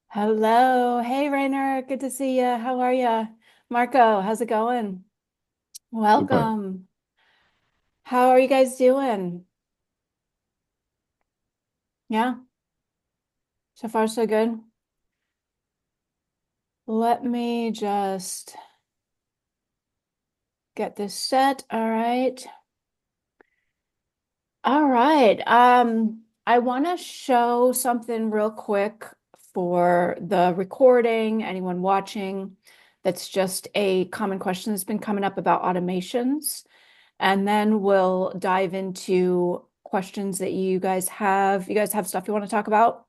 Hello. Hey, Rainer. Good to see you. How are you? Marco, how's it going? Super. Welcome. How are you guys doing? Yeah, so far so good. Let me just get this set. All right. All right. I want to show something real quick for the recording, anyone watching. That's just a common question that's been coming up about automations. And then we'll dive into questions that you guys have. You guys have stuff you want to talk about?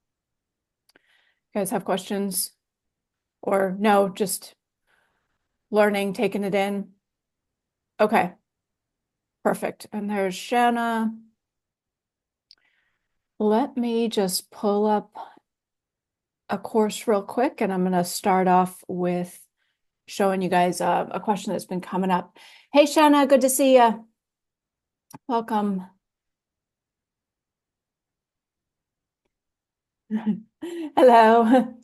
You guys have questions? Or no, just learning, taking it in? Okay, perfect. And there's Shanna. Let me just pull up a course real quick, and I'm going to start off with showing you guys a question that's been coming up. Hey, Shanna, good to see you. Welcome. Hello.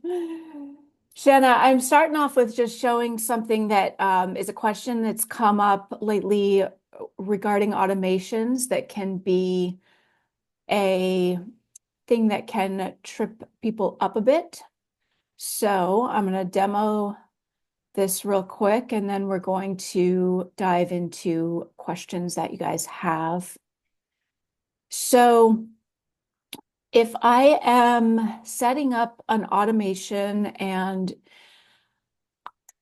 Shanna, I'm starting off with just showing something that is a question that's come up lately regarding automations that can be a thing that can trip people up a bit. So I'm going to demo this real quick, and then we're going to dive into questions that you guys have. So if I am setting up an automation, and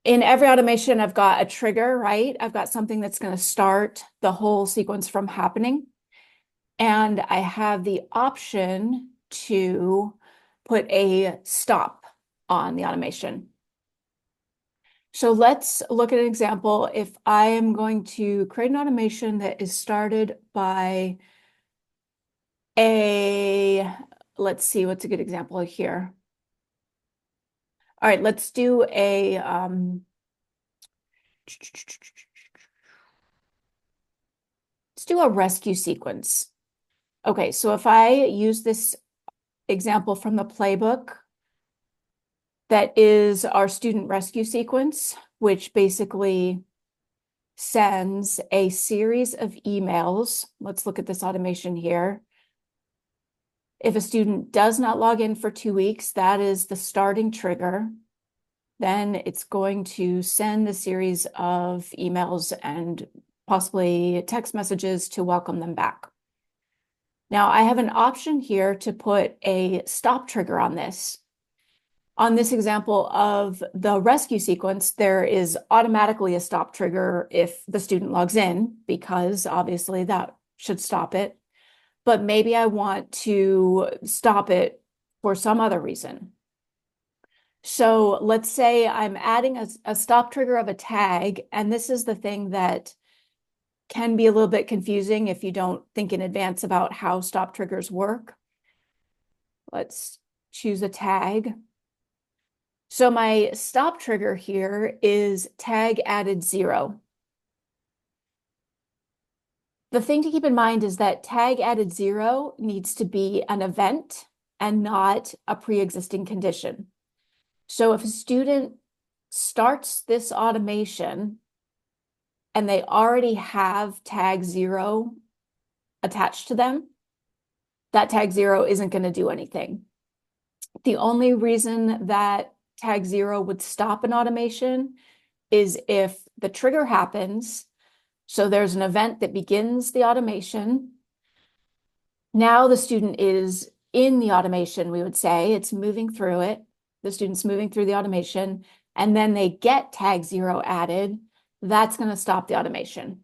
in every automation, I've got a trigger, right? I've got something that's going to start the whole sequence from happening. And I have the option to put a stop on the automation. So let's look at an example. If I am going to create an automation that is started by a, let's see, what's a good example here? All right, let's do let's do a rescue sequence. Okay, so if I use this example from the playbook, that is our student rescue sequence, which basically sends a series of emails. Let's look at this automation here. If a student does not log in for 2 weeks, that is the starting trigger. Then it's going to send a series of emails and possibly text messages to welcome them back. Now, I have an option here to put a stop trigger on this. On this example of the rescue sequence, there is automatically a stop trigger if the student logs in, because obviously that should stop it. But maybe I want to stop it for some other reason. So let's say I'm adding a stop trigger of a tag, and this is the thing that can be a little bit confusing if you don't think in advance about how stop triggers work. Let's choose a tag. So my stop trigger here is tag added 0. The thing to keep in mind is that tag added 0 needs to be an event and not a pre-existing condition. So if a student starts this automation and they already have tag 0 attached to them, that tag 0 isn't going to do anything. The only reason that tag 0 would stop an automation is if the trigger happens. So there's an event that begins the automation. Now the student is in the automation, we would say. It's moving through it. The student's moving through the automation, and then they get tag 0 added. That's going to stop the automation.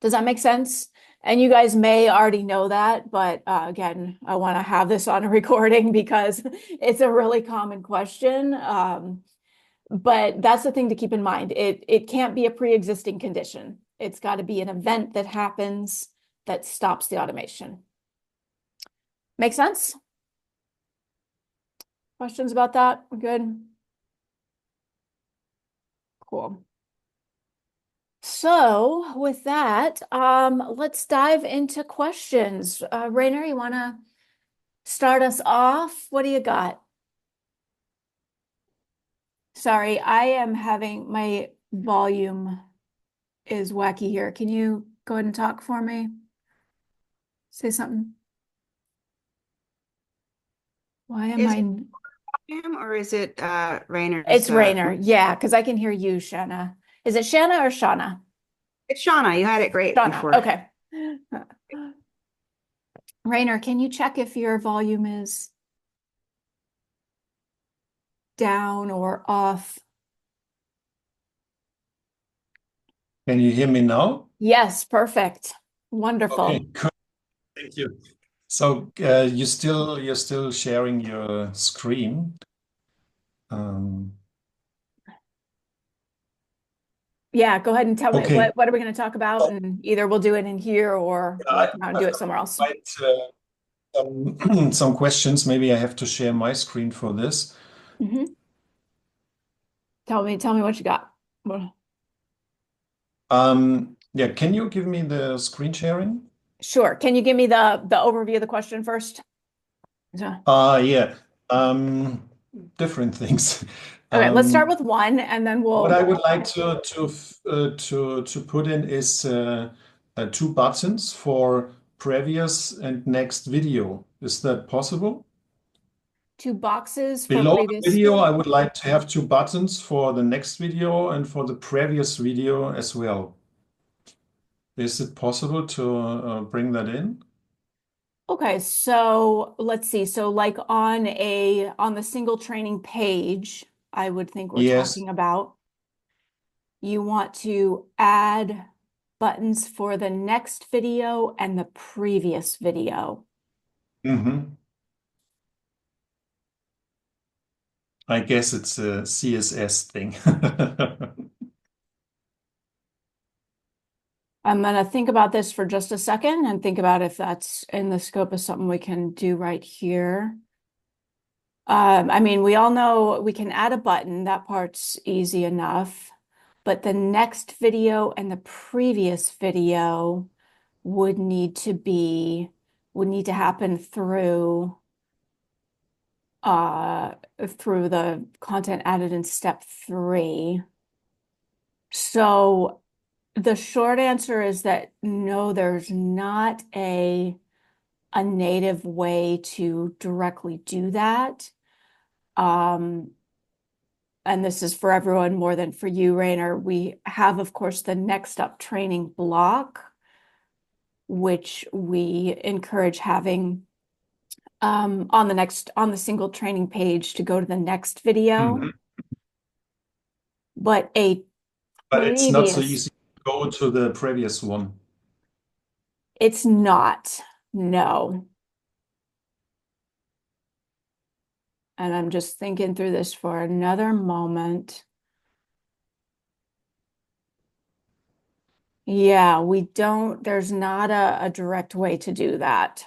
Does that make sense? And you guys may already know that, but again, I want to have this on a recording because it's a really common question. But that's the thing to keep in mind. It can't be a pre-existing condition. It's got to be an event that happens that stops the automation. Make sense? Questions about that? We're good? Cool. So with that, let's dive into questions. Rainer, you want to start us off? What do you got? Sorry, I am having my volume is wacky here. Can you go ahead and talk for me? Say something. Why am Is it I? him or is it Rainer's It's Rainer. Yeah, because I can hear you, Shanna. Is it Shanna or Shauna? it's Shauna. You had it great Shauna. before. Okay. Rainer, can you check if your volume is down or off? Can you hear me now? Yes, perfect. Okay, Wonderful. good. Thank you. So you're still sharing your screen. Um, Yeah, go ahead and tell me okay. what are we going to talk about, and either we'll do it in here or we'll I, come out and I've do it got somewhere else. quite some questions. Maybe I have to share my screen for this. Hmm. Tell me what you got. Well, Yeah, can you give me the screen sharing? sure. Can you give me the overview of the question first? So- Yeah. Um, Different things. Okay, let's start Um, with one, and then what we'll. I would like to put in is two buttons for previous and next video. Is that possible? Two boxes for Below the previous. video, I would like to have two buttons for the next video and for the previous video as well. Is it possible to bring that in? Okay, so let's see. So like on the single training page, I would think we're Yes. talking about you want to add buttons for the next video and the previous video. Hmm. I guess it's a CSS thing. I'm gonna think about this for just a second and think about if that's in the scope of something we can do right here. I mean, we all know we can add a button. That part's easy enough. But the next video and the previous video would need to be would need to happen uh through the content added in step 3. So the short answer is that no, there's not a native way to directly do that. Um, and this is for everyone more than for you, Rainer. We have, of course, the next up training block, which we encourage having on the single training page to go to the next video. Mhm. But a But it's not so previous, easy to go to the previous one. it's not, no. And I'm just thinking through this for another moment. Yeah, we don't, there's not a direct way to do that.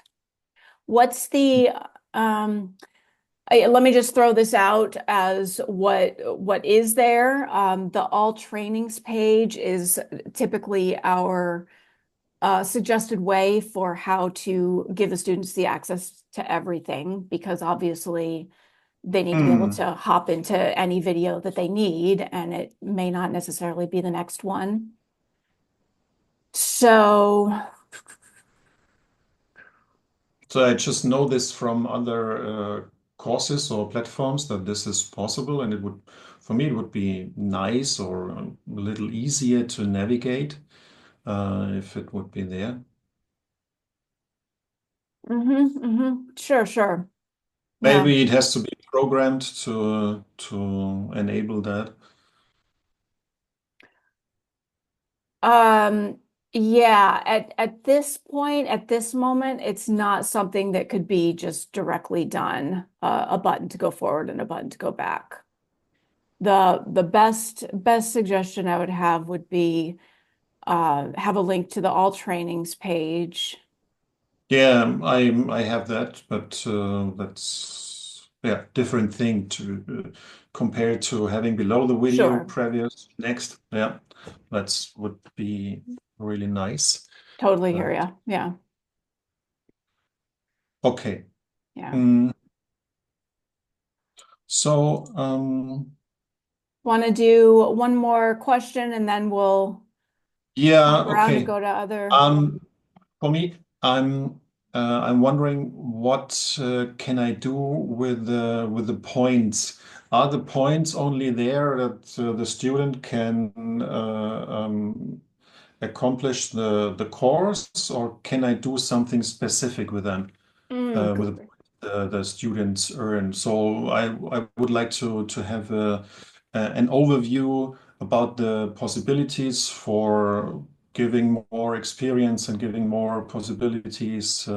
What's the, let me just throw this out as what is there. The all trainings page is typically our suggested way for how to give the students the access to everything, because obviously they need to be able Hmm. to hop into any video that they need, and it may not necessarily be the next one. So, So I just know this from other courses or platforms that this is possible, and it would, for me, it would be nice or a little easier to navigate if it would be there. sure, sure. Yeah. Maybe it has to be programmed to enable that. Um, yeah, at this point, at this moment, it's not something that could be just directly done. A button to go forward and a button to go back. The best suggestion I would have would be have a link to the all trainings page. Yeah, I have that, but that's yeah different thing to compare to having below the video Sure, previous next. Yeah, that's would be really nice. totally hear But you. Yeah, okay. yeah. Mm, so Want to do one more question and then we'll Yeah, hop around and okay. go to other. Um, For me, I'm wondering what can I do with the points? Are the points only there that the student can accomplish the course, or can I do something specific with them with Good. the students earn? So I would like to have an overview about the possibilities for giving more experience and giving more possibilities.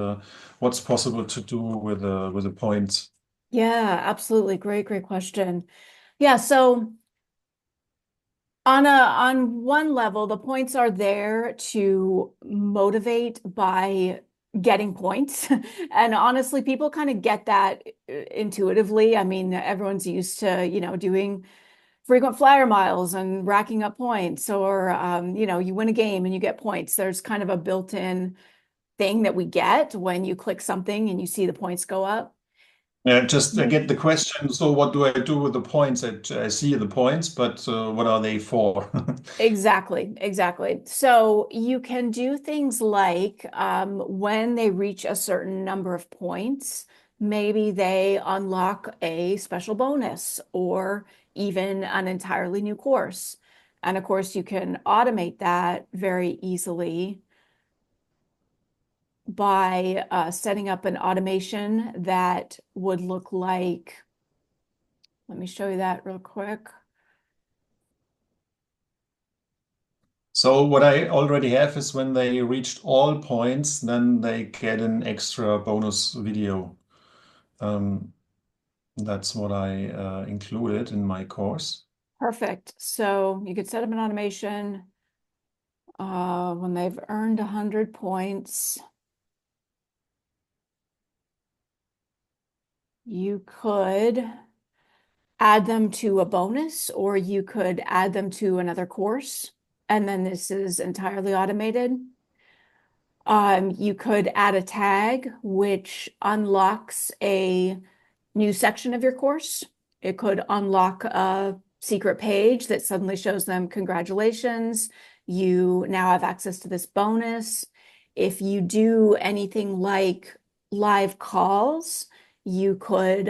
What's possible to do with the points? Yeah, absolutely. Great question. Yeah, so on one level, the points are there to motivate by getting points. And honestly, people kind of get that intuitively. I mean, everyone's used to, doing frequent flyer miles and racking up points, or you win a game and you get points. There's kind of a built-in thing that we get when you click something and you see the points go up. Yeah, just I get the question. So what do I do with the points? I see the points, but what are they for? Exactly. So you can do things like when they reach a certain number of points, maybe they unlock a special bonus or even an entirely new course. And of course, you can automate that very easily by setting up an automation that would look like, let me show you that real quick. So what I already have is when they reached all points, then they get an extra bonus video. Um, that's what I included in my course. Perfect. So you could set up an automation when they've earned 100 points. You could add them to a bonus, or you could add them to another course. And then this is entirely automated. You could add a tag which unlocks a new section of your course. It could unlock a secret page that suddenly shows them, congratulations, you now have access to this bonus. If you do anything like live calls, you could,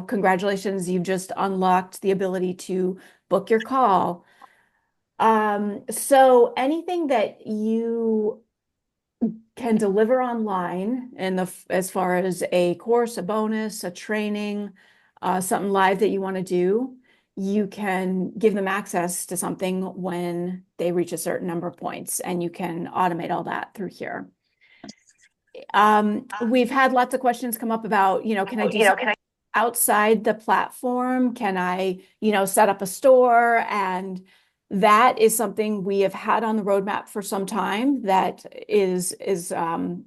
congratulations, you've just unlocked the ability to book your call. So anything that you can deliver online and as far as a course, a bonus, a training, something live that you want to do, you can give them access to something when they reach a certain number of points, and you can automate all that through here. We've had lots of questions come up about, can I do something outside the platform? Can I, set up a store? And that is something we have had on the roadmap for some time that is in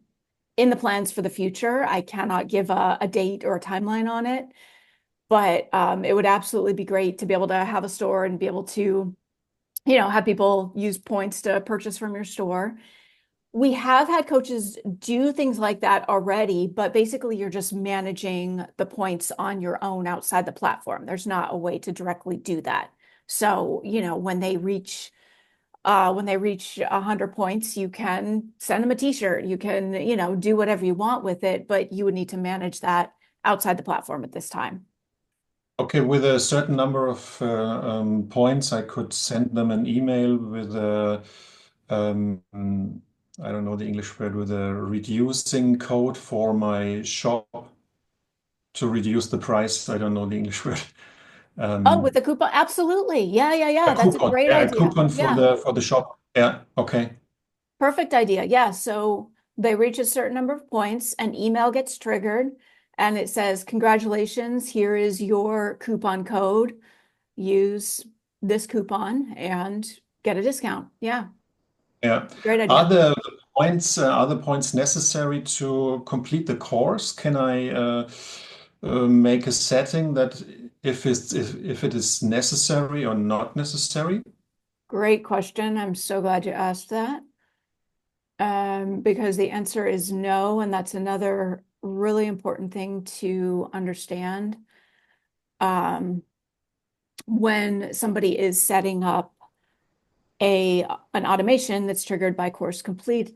the plans for the future. I cannot give a date or a timeline on it, but it would absolutely be great to be able to have a store and be able to, have people use points to purchase from your store. We have had coaches do things like that already, but basically you're just managing the points on your own outside the platform. There's not a way to directly do that. So, when they reach 100 points, you can send them a t-shirt. You can, do whatever you want with it, but you would need to manage that outside the platform at this time. Okay, with a certain number of points, I could send them an email with a, um, I don't know the English word, with a reducing code for my shop to reduce the price. I don't know the English word. Oh, with Um, a coupon? Absolutely. a Yeah. That's a coupon, great yeah, a idea. coupon Yeah. for the shop. Yeah, okay. Perfect idea. Yeah. So they reach a certain number of points, an email gets triggered and it says, congratulations, here is your coupon code. Use this coupon and get a discount. Yeah. Yeah. Great Are idea. the points necessary to complete the course? Can I make a setting that if it is necessary or not necessary? Great question. I'm so glad you asked that. Because the answer is no, and that's another really important thing to understand. Um, when somebody is setting up an automation that's triggered by course completed.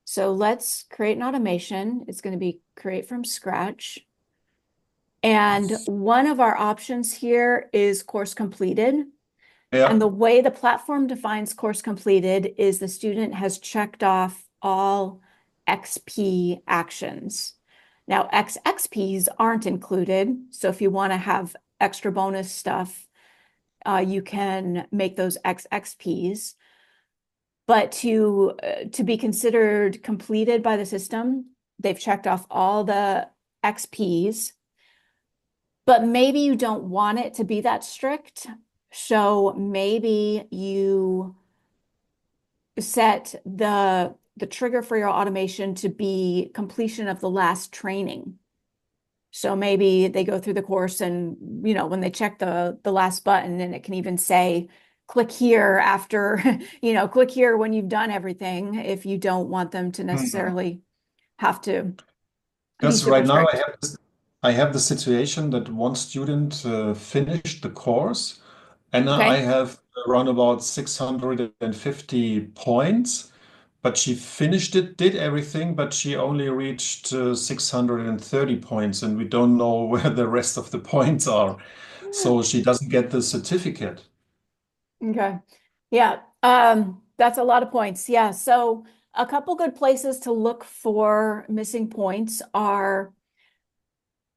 So let's create an automation. It's going to be create from scratch. And one of our options here is course completed. And the way the platform defines course completed is the student has checked off all XP actions. Now, XXPs aren't included. So if you want to have extra bonus stuff, you can make those XXPs. But to be considered completed by the system, they've checked off all the XPs. But maybe you don't want it to be that strict. So maybe you set the trigger for your automation to be completion of the last training. So maybe they go through the course and, when they check the last button, and it can even say, click here after, click here when you've done everything, if you don't want them to necessarily have to be Because super right now strict. I have the situation that one student finished the course, and I Okay. have around about 650 points, but she finished it, did everything, but she only reached 630 points, and we don't know where the rest of the points are. So she doesn't get the certificate. Okay. Yeah. That's a lot of points. Yeah. So a couple good places to look for missing points are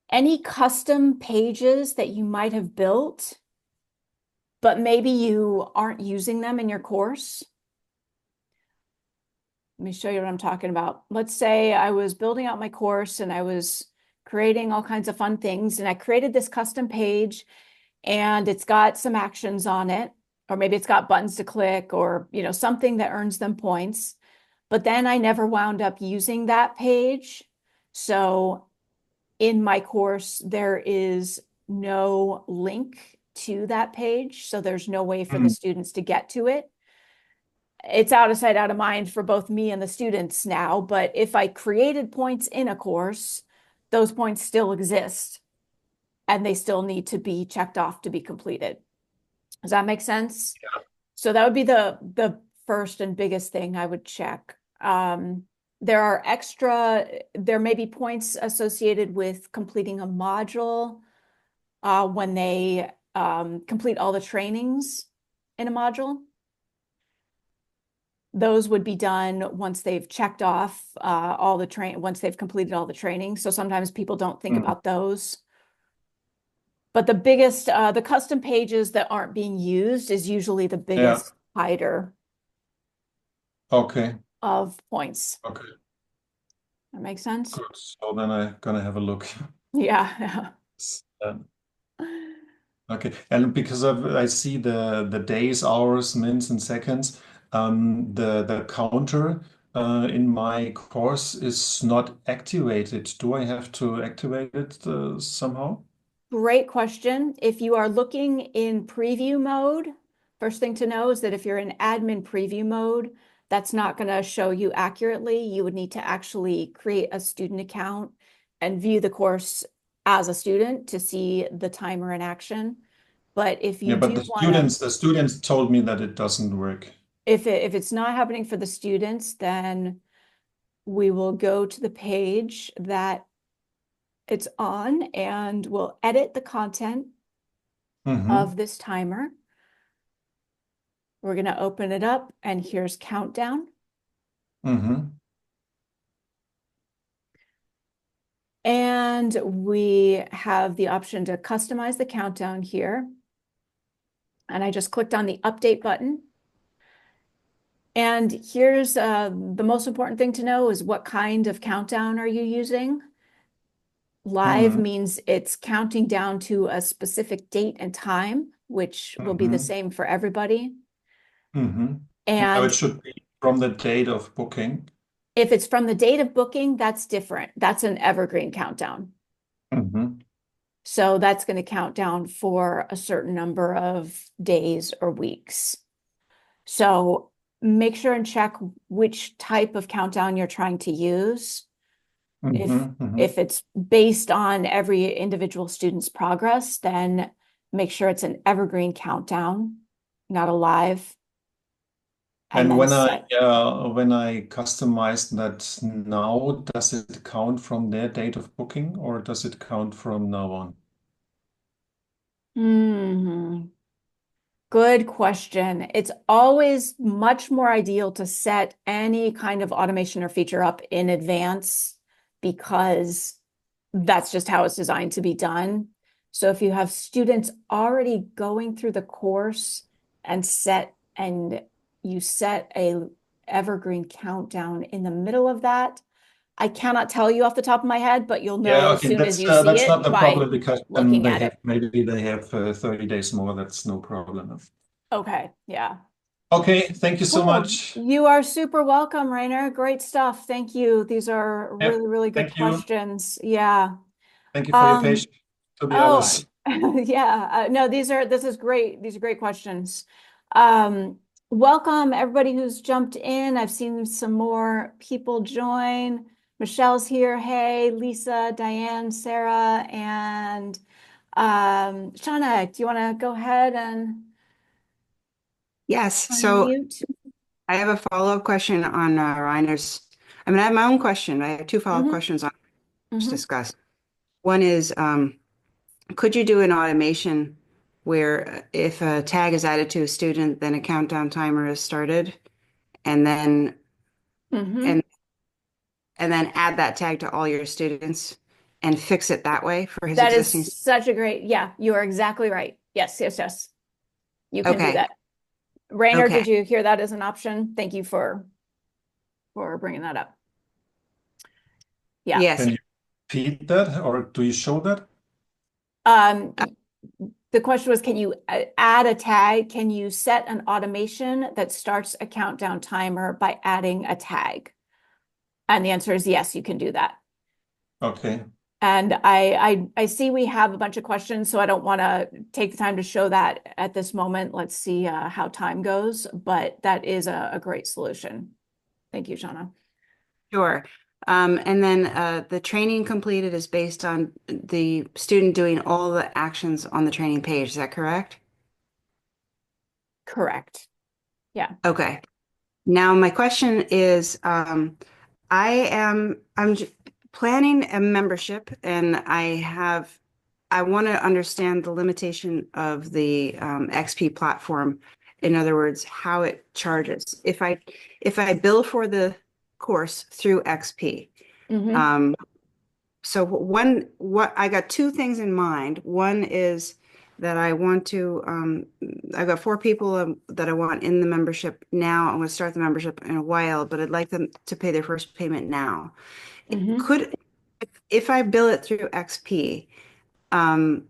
any custom pages that you might have built, but maybe you aren't using them in your course. Let me show you what I'm talking about. Let's say I was building out my course and I was creating all kinds of fun things, and I created this custom page and it's got some actions on it, or maybe it's got buttons to click, or something that earns them points. But then I never wound up using that page. So in my course, there is no link to that page. So there's no way for the Mm. students to get to it. It's out of sight, out of mind for both me and the students now. But if I created points in a course, those points still exist and they still need to be checked off to be completed. Does that make sense? So that would be the first and biggest thing I would check. There may be points associated with completing a module when they complete all the trainings in a module. Those would be done once they've checked off once they've completed all the training. So sometimes people don't think Mm. about those. But the custom pages that aren't being used is usually the Yeah. biggest hider Okay. of points. Okay. That makes sense? Good. So then I'm gonna have a look. Yeah. Okay, and because I see the days, hours, minutes, and seconds, the counter in my course is not activated. Do I have to activate it somehow? Great question. If you are looking in preview mode, first thing to know is that if you're in admin preview mode, that's not going to show you accurately. You would need to actually create a student account and view the course as a student to see the timer in action. But if you Yeah, but do want to, the students told me that it doesn't work. if it's not happening for the students, then we will go to the page that it's on and we'll edit the content Mm-hmm. of this timer. We're going to open it up and here's countdown. Mm-hmm. And we have the option to customize the countdown here. And I just clicked on the update button. And here's the most important thing to know is what kind of countdown are you using? Live Mm-hmm. means it's counting down to a specific date and time, which will be the Mm-hmm. same for everybody. Mm-hmm. No, it And should be from the date of booking. if it's from the date of booking, that's different. That's an evergreen countdown. Mm-hmm. So that's going to count down for a certain number of days or weeks. So make sure and check which type of countdown you're trying to use. If it's based on every individual student's progress, then make sure it's an evergreen countdown, not a live. And And then set. when I customize that now, does it count from their date of booking or does it count from now on? Hmm. Good question. It's always much more ideal to set any kind of automation or feature up in advance because that's just how it's designed to be done. So if you have students already going through the course and you set a evergreen countdown in the middle of that, I cannot tell you off the top of my head, but you'll know Yeah, as okay, soon as you see that's not it the by problem because then looking they at have it. maybe they have 30 days more. That's no problem. Okay, yeah. Okay, thank you so Cool. much. You are super welcome, Rainer. Great stuff. Thank you. These are Yeah, really, really good thank you. questions. Yeah. Thank you for your Um, patience to the oh, others. yeah. No, this is great. These are great questions. Um, Welcome everybody who's jumped in. I've seen some more people join. Michelle's here. Hey, Lisa, Diane, Sarah, and Shauna, do you want to go ahead and Yes. So unmute? I have a follow-up question on Reiner's. I mean, I have my own question. I have two follow-up Mm-hmm. questions on just Mm-hmm. discussed. One is, could you do an automation where if a tag is added to a student, then a countdown timer is started, and then Mm-hmm. and and then add that tag to all your students and fix it that way for his That is existing. such a great, yeah, you are exactly right. Yes, yes, yes. You can do Okay. that. Rainer, Okay. did you hear that as an option? Thank you for bringing that up. Yeah. Yes. Can you repeat that or do you show that? Um, the question was, can you add a tag? Can you set an automation that starts a countdown timer by adding a tag? And the answer is yes, you can do that. Okay. And I see we have a bunch of questions, so I don't want to take the time to show that at this moment. Let's see how time goes, but that is a great solution. Thank you, Shauna. Sure. And then the training completed is based on the student doing all the actions on the training page. Is that correct? Correct. Yeah. Okay. Now my question is, planning a membership, and I want to understand the limitation of the XP platform. In other words, how it charges. If I bill for the course through XP, Mm-hmm. um, so what I got two things in mind. One is that I want to, I've got four people that I want in the membership now. I'm going to start the membership in a while, but I'd like them to pay their first payment now. Mm-hmm. If I bill it through XP, um,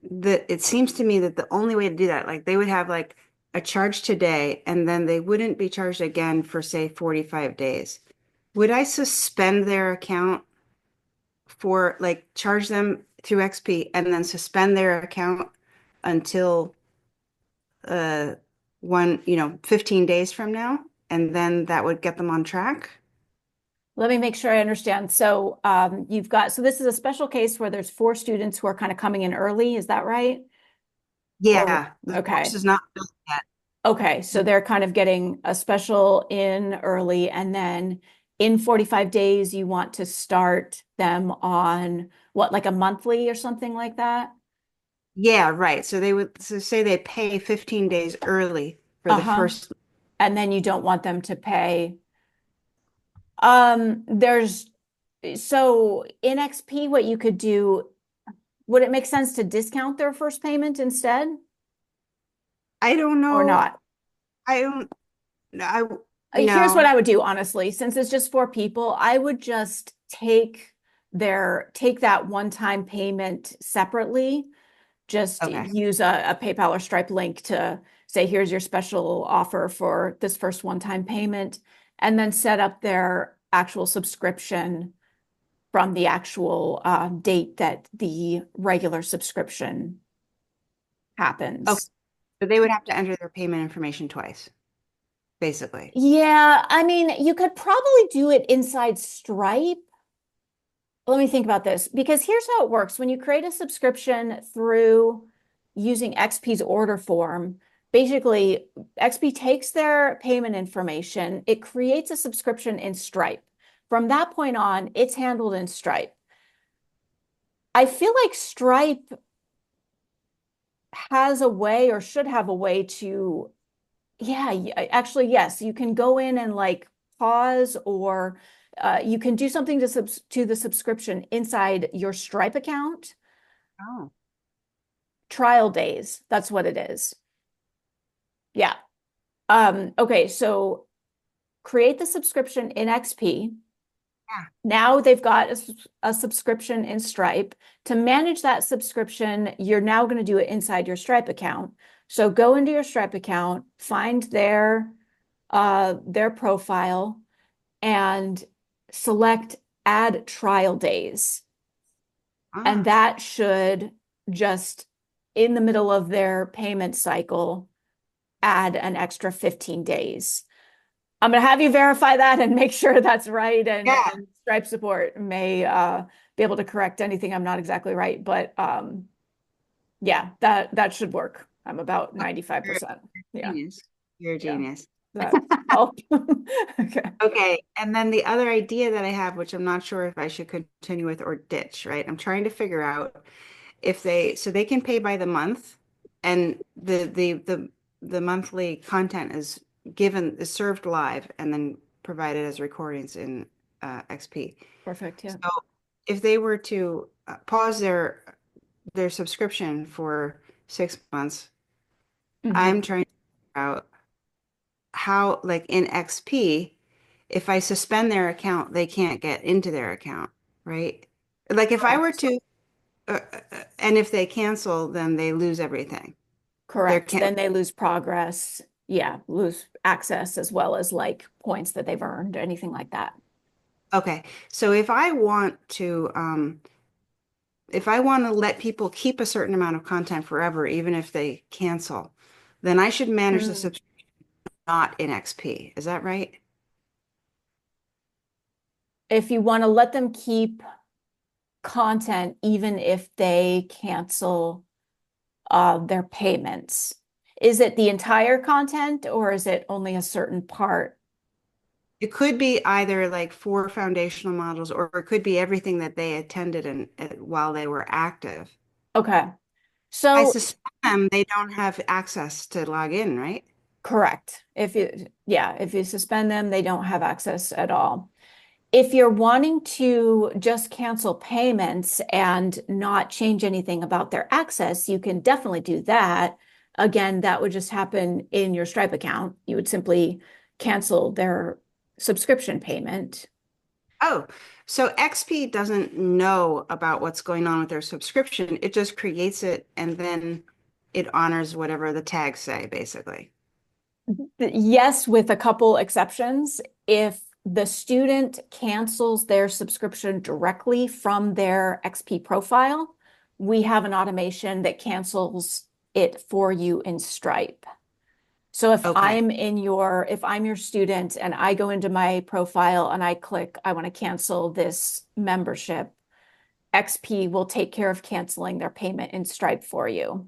it seems to me that the only way to do that, like they would have like a charge today, and then they wouldn't be charged again for say 45 days. Would I suspend their account for like charge them through XP and then suspend their account until uh 15 days from now, and then that would get them on track? Let me make sure I understand. So so this is a special case where there's four students who are kind of coming in early. Is that right? Or Yeah, the course okay. is not built yet. Okay. So they're kind of getting a special in early, and then in 45 days, you want to start them on what, like a monthly or something like that? Yeah, right. So they would say they pay 15 days early for the Uh-huh. first. And then you don't want them to pay. There's so in XP, what you could do, would it make sense to discount their first payment instead I don't or know. not? I don't, I, Here's what no. I would do, honestly, since it's just four people, I would just take that one-time payment separately, just Okay. use a PayPal or Stripe link to say, here's your special offer for this first one-time payment, and then set up their actual subscription from the actual date that the regular subscription Okay. happens. So they would have to enter their payment information twice, basically. Yeah, I mean, you could probably do it inside Stripe. let me think about this because here's how it works. When you create a subscription through using XP's order form, basically XP takes their payment information, it creates a subscription in Stripe. From that point on, it's handled in Stripe. I feel like Stripe has a way or should have a way to, yeah, actually, yes, you can go in and like pause or you can do something to the subscription inside your Stripe account. Oh, Trial days, that's what it is. Yeah. Okay, so create the subscription in XP. yeah. Now they've got a subscription in Stripe. To manage that subscription, you're now going to do it inside your Stripe account. So go into your Stripe account, find their profile, and select add trial days. And Ah, that should just in the middle of their payment cycle add an extra 15 days. I'm going to have you verify that and make sure that's right. yeah. And Stripe support may be able to correct anything I'm not exactly right. But yeah, that should work. I'm about You're 95%. a Yeah. genius. You're a Yeah. genius. That help. Okay. Okay, and then the other idea that I have, which I'm not sure if I should continue with or ditch, right? I'm trying to figure out if so they can pay by the month, and the monthly content is served live and then provided as recordings in XP. Perfect. So Yeah. if they were to pause their subscription for 6 months, I'm Mhm. trying to figure out how, like in XP, if I suspend their account, they can't get into their account, right? Like if I were Correct. to, and if they cancel, then they lose everything. There Correct. can't. Then they lose progress. Yeah, lose access as well as like points that they've earned, anything like that. Okay, so if I want to let people keep a certain amount of content forever, even if they cancel, then I should manage the Mm. subscription not in XP. Is that right? If you want to let them keep content, even if they cancel their payments, is it the entire content or is it only a certain part? It could be either like 4 foundational models, or it could be everything that they attended and while they were active. Okay. I So suspect they don't have access to log in, right? correct. If you suspend them, they don't have access at all. If you're wanting to just cancel payments and not change anything about their access, you can definitely do that. Again, that would just happen in your Stripe account. You would simply cancel their subscription payment. Oh, so XP doesn't know about what's going on with their subscription. It just creates it and then it honors whatever the tags say, basically. Yes, with a couple exceptions. If the student cancels their subscription directly from their XP profile, we have an automation that cancels it for you in Stripe. So Okay. if I'm your student and I go into my profile and I click, I want to cancel this membership, XP will take care of canceling their payment in Stripe for you.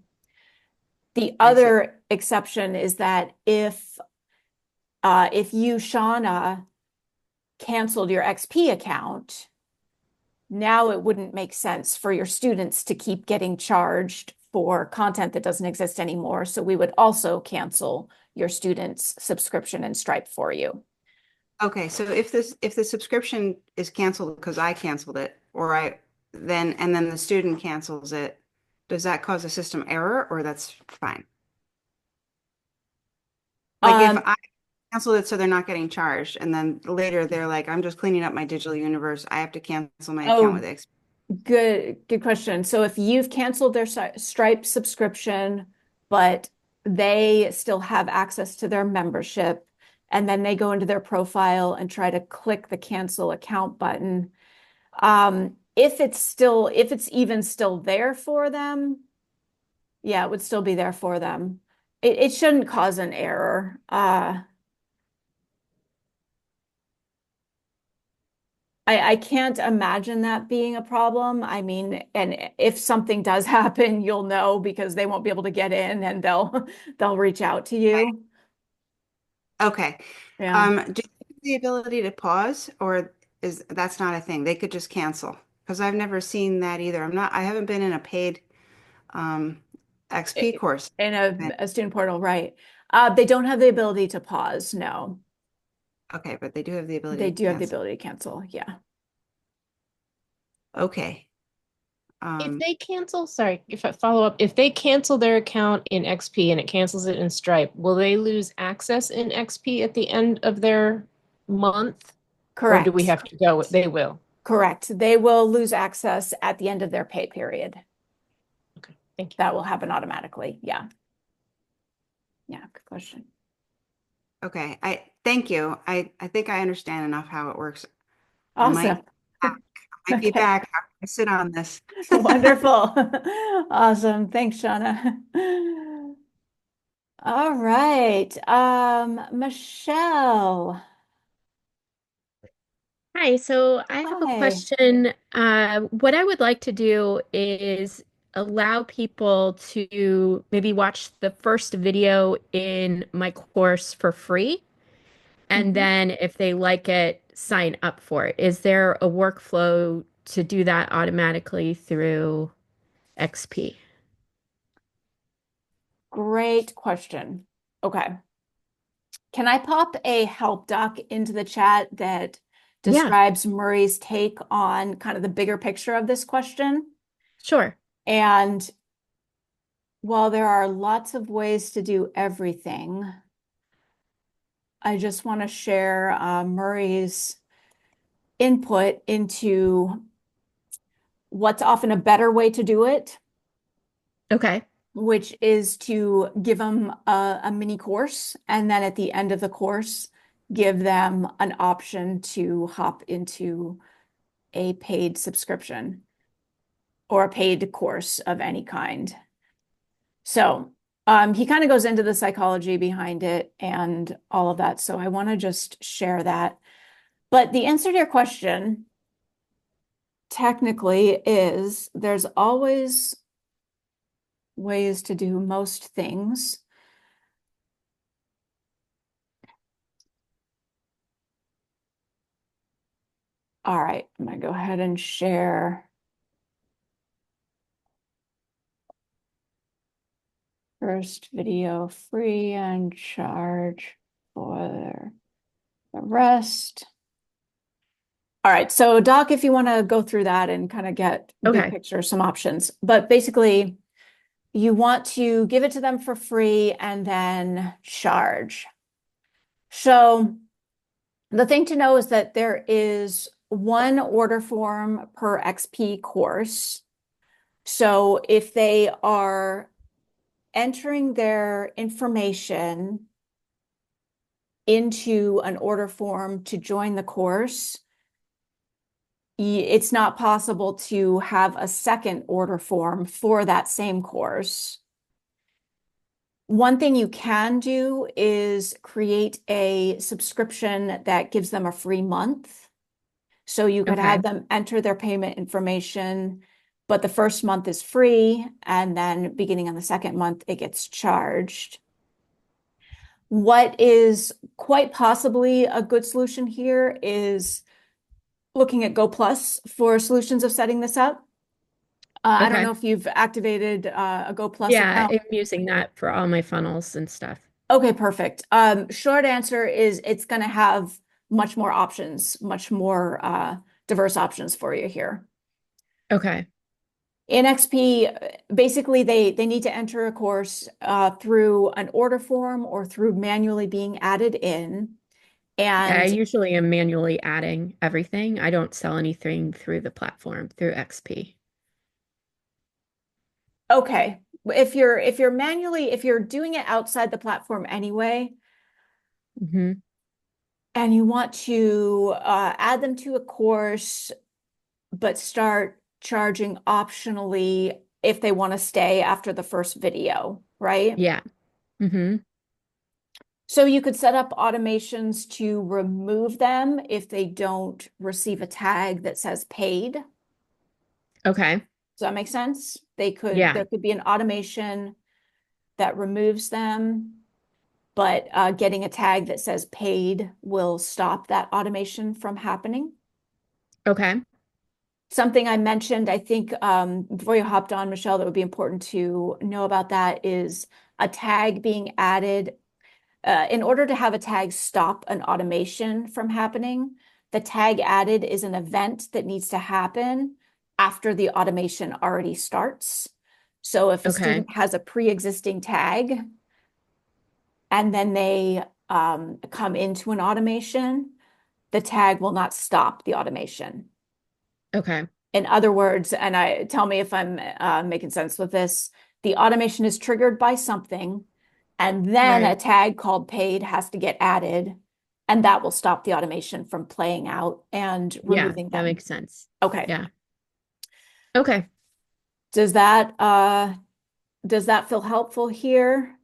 The I see. other exception is that if you, Shauna, canceled your XP account, now it wouldn't make sense for your students to keep getting charged for content that doesn't exist anymore. So we would also cancel your student's subscription in Stripe for you. Okay, so if the subscription is canceled because I canceled it, or I then and then the student cancels it, does that cause a system error, or that's fine? Like if Um, I cancel it so they're not getting charged, and then later they're like, I'm just cleaning up my digital universe, I have to cancel my account with oh, X. good question. So if you've canceled their Stripe subscription, but they still have access to their membership, and then they go into their profile and try to click the cancel account button, if it's even still there for them, yeah, it would still be there for them. It shouldn't cause an error. I can't imagine that being a problem. I mean, and if something does happen, you'll know because they won't be able to get in and they'll reach out to you. Okay. Yeah. Do you have the ability to pause, or is that's not a thing? They could just cancel. Because I've never seen that either. I haven't been in a paid um, XP course. In a student portal, right? They don't have the ability to pause. No, Okay, but they do have the ability they to do have the cancel. ability to cancel. Yeah. Okay. If Um, they cancel, sorry, if I follow up, if they cancel their account in XP and it cancels it in Stripe, will they lose access in XP at the end of their month? Or do we Correct. have to go? They will. Correct. They will lose access at the end of their pay period. Okay, thank you. That will happen automatically. Yeah. Yeah. Good question. okay. I thank you. I think I understand enough how it works. I Awesome. might be Okay. back after I sit on this. Wonderful. Awesome. Thanks, Shauna. All right. Michelle. Hi, so I have a Hi. question. What I would like to do is allow people to maybe watch the first video in my course for free, and Mhm. then if they like it, sign up for it. Is there a workflow to do that automatically through XP? Great question. Okay. Can I pop a help doc into the chat that Yeah, describes Murray's take on kind of the bigger picture of this question? sure. And while there are lots of ways to do everything, I just want to share Murray's input into what's often a better way to do it, Okay. which is to give them a mini course. And then at the end of the course, give them an option to hop into a paid subscription or a paid course of any kind. So he kind of goes into the psychology behind it and all of that. So I want to just share that. But the answer to your question technically is there's always ways to do most things. All right, I'm gonna go ahead and share first video free and charge for the rest. All right, so Doc, if you want to go through that and kind of get big Okay. picture, some options, but basically you want to give it to them for free and then charge. So the thing to know is that there is one order form per XP course. So if they are entering their information into an order form to join the course, it's not possible to have a second order form for that same course. One thing you can do is create a subscription that gives them a free month. So you could Okay. have them enter their payment information, but the first month is free, and then beginning on the second month, it gets charged. What is quite possibly a good solution here is looking at Go Plus for solutions of setting this up. I don't Okay. know if you've activated a Go Plus Yeah, account. I'm using that for all my funnels and stuff. Okay, perfect. Short answer is it's going to have much more options, much more diverse options for you here. Okay. In XP, basically they need to enter a course through an order form or through manually being added in. Yeah, I And usually am manually adding everything. I don't sell anything through the platform, through XP. okay, if you're doing it outside the platform anyway, Hmm. and you want to add them to a course, but start charging optionally if they want to stay after the first video, right? Yeah. Hmm. So you could set up automations to remove them if they don't receive a tag that says paid. Does Okay. that make sense? There Yeah. could be an automation that removes them, but getting a tag that says paid will stop that automation from happening. Okay. Something I mentioned, I think, before you hopped on, Michelle, that would be important to know about that is a tag being added. In order to have a tag stop an automation from happening, the tag added is an event that needs to happen after the automation already starts. So if a Okay. student has a pre-existing tag and then they come into an automation, the tag will not stop the automation. Okay. In other words, and tell me if I'm making sense with this, the automation is triggered by something, and then a Right. tag called paid has to get added, and that will stop the automation from playing out and Yeah, removing that them. makes sense. Okay. Yeah. Okay. Does that feel helpful here?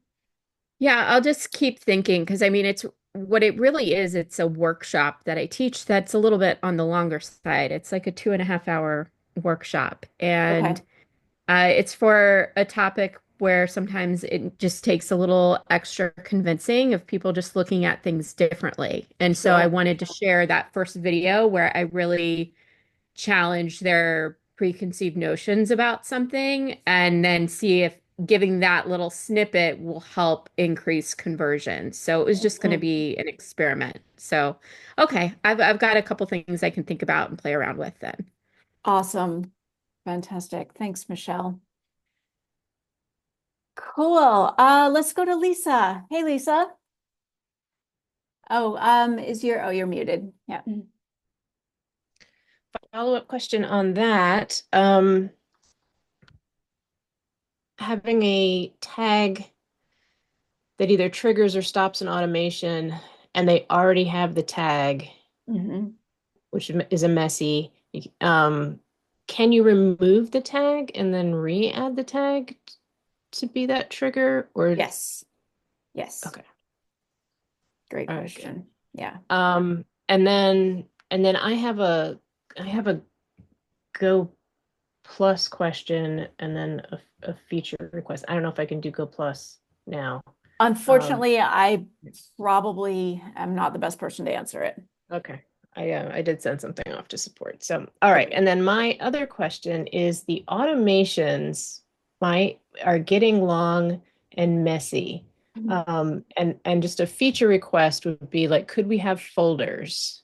Yeah, I'll just keep thinking because I mean, it's what it really is. It's a workshop that I teach that's a little bit on the longer side. It's like a 2.5 hour workshop. Okay. And it's for a topic where sometimes it just takes a little extra convincing of people just looking at things differently. And so I Sure. wanted to share that first video where I really challenge their preconceived notions about something and then see if giving that little snippet will help increase conversion. So it was just going to Mhm. be an experiment. So, okay, I've got a couple things I can think about and play around with then. Awesome. Fantastic. Thanks, Michelle. Cool. Let's go to Lisa. Hey, Lisa. Oh, you're muted. Yeah. Follow-up question on that. Having a tag that either triggers or stops an automation, and they already have the tag, Mhm. which is a messy. Can you remove the tag and then re-add the tag to be that trigger? Or Yes. Yes. okay, Great all right, good. question. Yeah. And then I have a Go Plus question and then a feature request. I don't know if I can do Go Plus now. Unfortunately, I probably am not the best person to answer it. Okay. I did send something off to support. So, all right. Okay. And then my other question is the automations are getting long and messy. And just a feature request would be like, could we have folders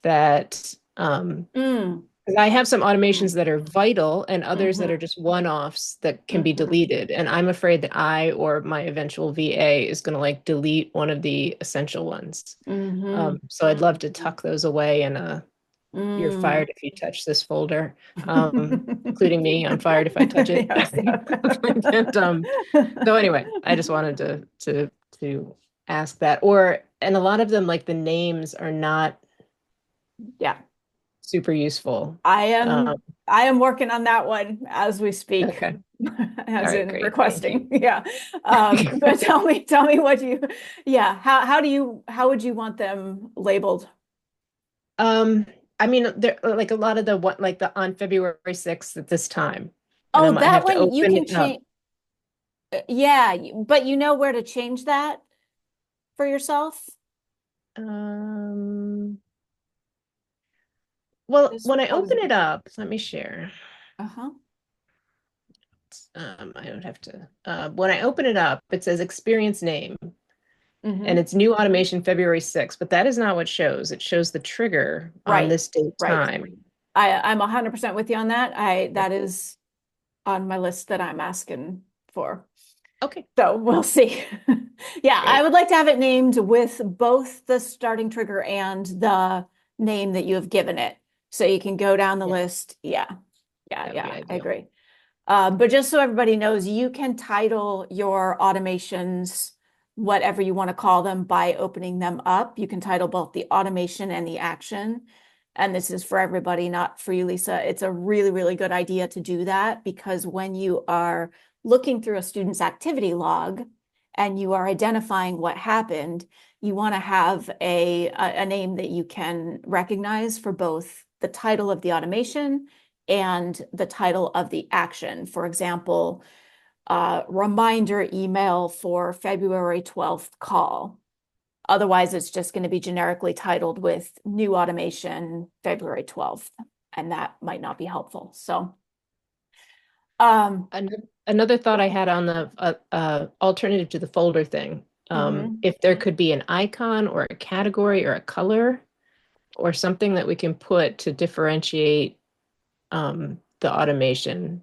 that 'cause I have some automations that are vital and others that Mhm. are just one-offs that can be Mhm. deleted. And I'm afraid that I or my eventual VA is going to like delete one of the essential ones. Mhm. So I'd love to tuck those away and you're Mm. fired if you touch this folder, including me. I'm fired if I touch it. Yes. And, so anyway, I just wanted to ask that. And a lot of them, like the names are not Yeah. super useful. I Um, am I am working on that one as we speak, okay. All as right, in great. Thank you. requesting. Yeah. But tell me what yeah, how would you want them labeled? Um, I mean, there like a lot of the what like the on February 6th at this time. And I Oh, might that have to one you open can it up. change. Yeah, but you know where to change that for yourself? Um, well, This when I was open it up, let me share. uh-huh. I don't have to. When I open it up, it says experience name and Hmm. it's new automation February 6th, but that is not what shows. It shows the trigger on Right. this date Right. time. I'm 100% with you on that. That is on my list that I'm asking for. Okay, So we'll see. Yeah, I great. would like to have it named with both the starting trigger and the name that you have given it. So you can go down the Yeah, list. Yeah, that would be yeah, I ideal. agree. But just so everybody knows, you can title your automations whatever you want to call them by opening them up. You can title both the automation and the action. And this is for everybody, not for you, Lisa. It's a really, really good idea to do that because when you are looking through a student's activity log and you are identifying what happened, you want to have a name that you can recognize for both the title of the automation and the title of the action. For example, reminder email for February 12th call. Otherwise, it's just going to be generically titled with new automation February 12th, and that might not be helpful. So, Another thought I had on the alternative to the folder thing, if there could be an icon or a category or a color or something that we can put to differentiate the automation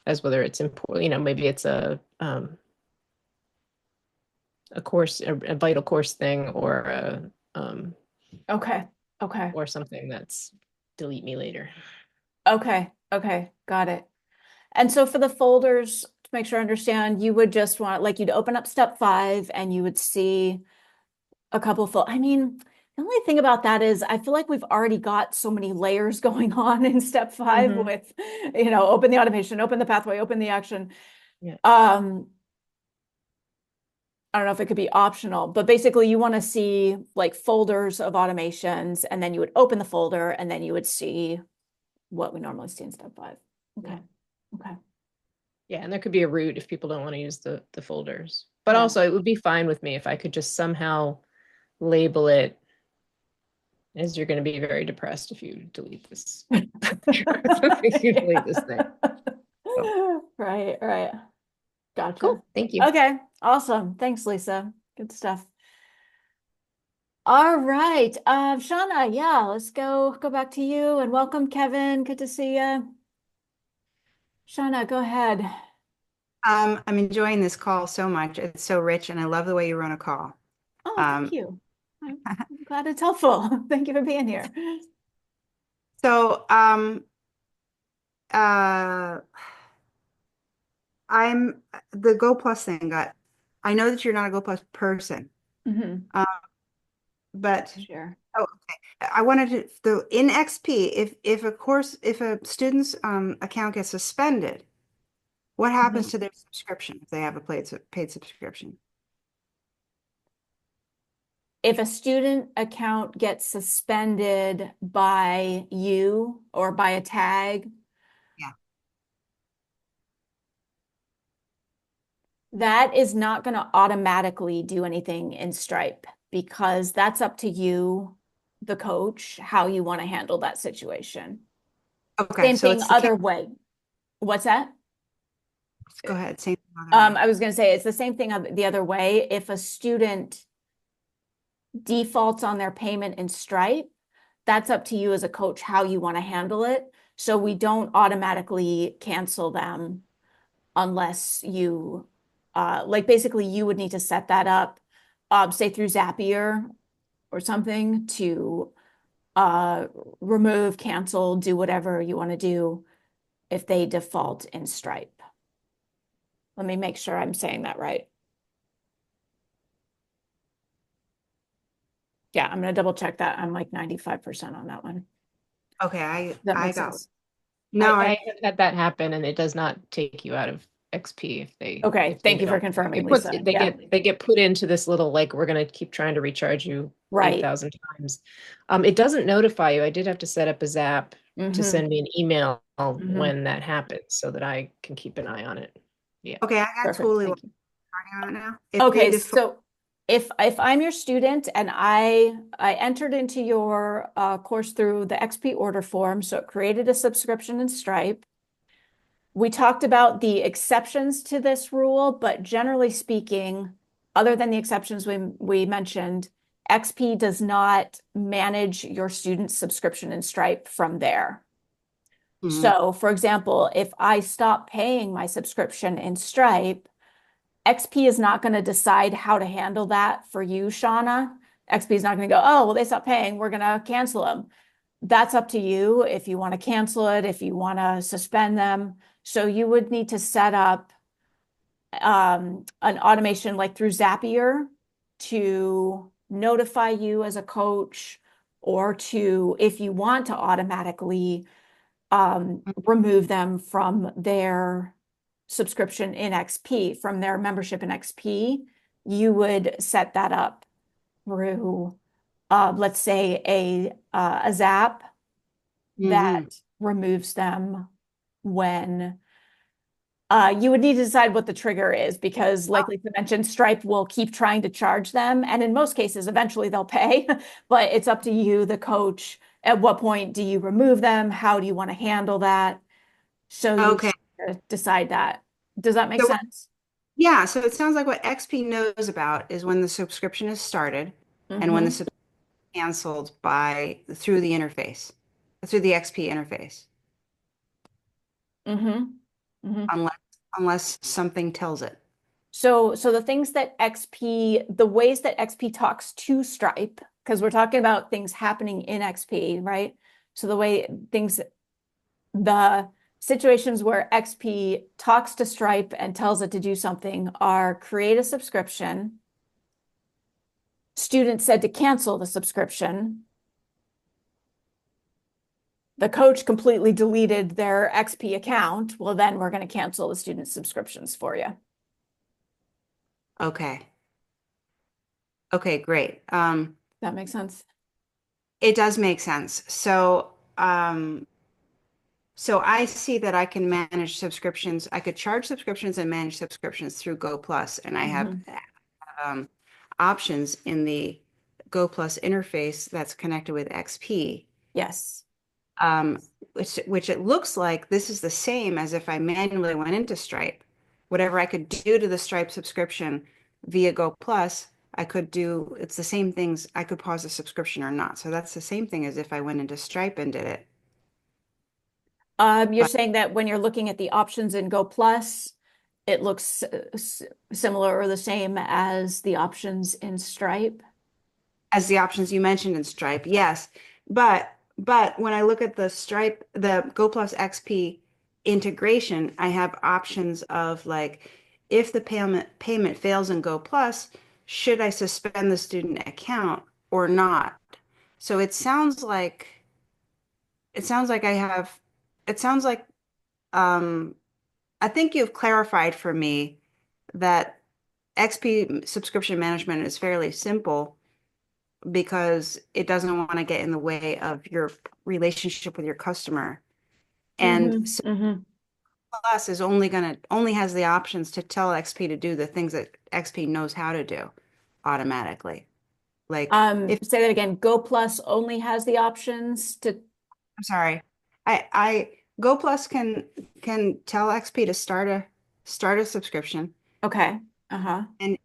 as whether it's important, maybe it's a course, a vital course thing, or okay. or something that's delete me later. Okay, got it. And so for the folders, to make sure I understand, you would just want, like, you'd open up step 5 and you would see a couple of I mean, the only thing about that is I feel like we've already got so many layers going on in step 5 with, open the automation, open the pathway, open the action. Yeah. I don't know if it could be optional, but basically you want to see like folders of automations, and then you would open the folder and then you would see what we normally see in step 5. Okay. Okay. Yeah, and there could be a route if people don't want to use the folders. But Yeah. also it would be fine with me if I could just somehow label it, as you're going to be very depressed if you delete this. If you delete this thing. So. Right. Gotcha. Cool. Thank you. Okay. Awesome. Thanks, Lisa. Good stuff. All right. Shauna, yeah, let's go back to you, and welcome, Kevin. Good to see you. Shauna, go ahead. I'm enjoying this call so much. It's so rich, and I love the way you run a call. Oh, thank you. I'm glad it's helpful. Thank you for being here. So, uh, I'm the Go Plus thing got, I know that you're not a Go Plus person, but Sure. oh, okay. I wanted to, in XP, if a student's account gets suspended, what happens to their subscription if they have a paid subscription? If a student account gets suspended by you or by a tag, Yeah. that is not going to automatically do anything in Stripe, because that's up to you, the coach, how you want to handle that situation. Okay, Same so thing it's the other way. What's that? Go ahead. Same thing other way. I was going to say it's the same thing the other way. If a student defaults on their payment in Stripe, that's up to you as a coach how you want to handle it. So we don't automatically cancel them unless you, like, basically you would need to set that up, say through Zapier or something, to remove, cancel, do whatever you want to do if they default in Stripe. Let me make sure I'm saying that right. Yeah, I'm going to double check that. I'm like 95% on that one. Okay, That I makes got sense. no. I have had that happen, and it does not take you out of XP if they. Okay, if they thank you for don't. confirming, It puts, Lisa. they Yeah. get put into this little, like, we're going to keep trying to recharge you Right. 8,000 times. It doesn't notify you. I did have to set up a Zap to send me an email when that happens so that I can keep an eye on it. Yeah. Okay, I got Perfect. totally Thank you. on it now. If Okay, they so if I'm your student and I entered into your course through the XP order form, so it created a subscription in Stripe. We talked about the exceptions to this rule, but generally speaking, other than the exceptions we mentioned, XP does not manage your student's subscription in Stripe from there. So, for example, if I stop paying my subscription in Stripe, XP is not going to decide how to handle that for you, Shauna. XP is not going to go, oh, well, they stopped paying, we're going to cancel them. That's up to you if you want to cancel it, if you want to suspend them. So you would need to set up an automation like through Zapier to notify you as a coach, or to, if you want to automatically remove them from their subscription in XP, from their membership in XP, you would set that up through, let's say, a Zap that Hmm. removes them when you would need to decide what the trigger is because, like Lisa mentioned, Stripe will keep trying to charge them. And in most cases, eventually they'll pay, but it's up to you, the coach. At what point do you remove them? How do you want to handle that? So you Okay. decide that. Does that make So sense? yeah, so it sounds like what XP knows about is when the subscription is started and when the Mm-hmm. subscription is canceled by through the interface, through the XP interface, Mm-hmm. Mm-hmm. unless unless something tells it. So the things that XP, the ways that XP talks to Stripe, because we're talking about things happening in XP, right? So the situations where XP talks to Stripe and tells it to do something are create a subscription. Student said to cancel the subscription. The coach completely deleted their XP account. Well, then we're going to cancel the student subscriptions for you. Okay. Okay, great. That makes sense. It does make sense. So I see that I can manage subscriptions. I could charge subscriptions and manage subscriptions through Go Plus, and I have Mhm. um, options in the Go Plus interface that's connected with XP, Yes. um, which it looks like this is the same as if I manually went into Stripe. Whatever I could do to the Stripe subscription via Go Plus, I could do, it's the same things. I could pause the subscription or not. So that's the same thing as if I went into Stripe and did it. You're But saying that when you're looking at the options in Go Plus, it looks similar or the same as the options in Stripe? as the options you mentioned in Stripe, yes. But when I look at the Stripe, the Go Plus XP integration, I have options of like if the payment fails in Go Plus, should I suspend the student account or not? So it sounds like I have it sounds like um I think you've clarified for me that XP subscription management is fairly simple because it doesn't want to get in the way of your relationship with your customer. And Mm-hmm. so Mm-hmm. Plus is only has the options to tell XP to do the things that XP knows how to do automatically. Like if Say that again. Go Plus only has the options to, I'm sorry, I Go Plus can tell XP to start a subscription okay. Uh-huh. and